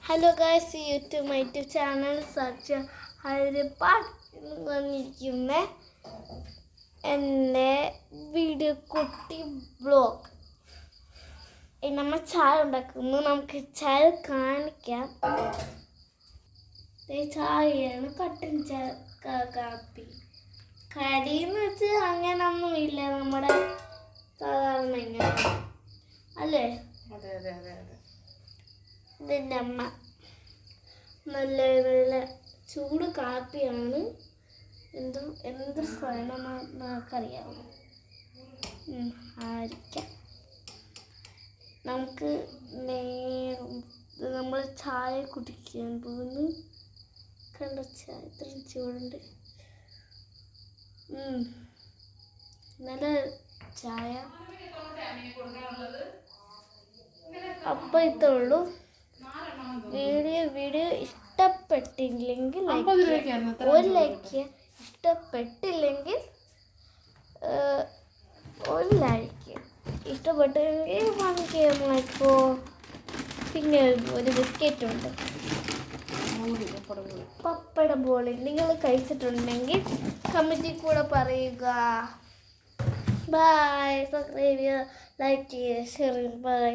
Hello guys, my YouTube channel സാക്ഷി ഹരിപ്പാട് എന്ന് പറഞ്ഞിരിക്കുന്ന എൻ്റെ വീഡിയോ കുട്ടി ബ്ലോഗ്. നമ്മൾ ചായ ഉണ്ടാക്കുന്നു, നമുക്ക് ചായ കാണിക്കാം. ചായയാണ് കട്ടൻ ചായ, കാപ്പി. കടിയെന്ന് വെച്ച് അങ്ങനൊന്നുമില്ല, നമ്മുടെ സാധാരണ ഇങ്ങനെ അല്ലേ. ഇതിൻ്റെ അമ്മ നല്ല നല്ല ചൂട് കാപ്പിയാണ്. എന്ത് സാധനം നമുക്കറിയാം. ആയിരിക്കാം. നമുക്ക് നമ്മൾ ചായ കുടിക്കാൻ പോകുന്നു. കണ്ട ചായ ഇത്രയും ചൂടുണ്ട്. നല്ല ചായ. അപ്പം ഇത്രേ ഉള്ളൂ. വീഡിയോ ഇഷ്ടപ്പെട്ടില്ലെങ്കിൽ ഒരു ലൈക്ക്, ഇഷ്ടപ്പെട്ടില്ലെങ്കിൽ ഒരു ലൈക്ക്, ഇഷ്ടപ്പെട്ടെങ്കിൽ 1K ഇപ്പോൾ. പിന്നെ ഒരു ബിസ്ക്കറ്റ് ഉണ്ട്, പപ്പട ബോളി. നിങ്ങൾ കഴിച്ചിട്ടുണ്ടെങ്കിൽ കമൻറ്റിൽ കൂടെ പറയുക. ബൈ. സബ്സ്ക്രൈബ് ചെയ്യുക, ലൈക്ക് ചെയ്യുക, ഷെയർ ചെയ്യുക. ബൈ.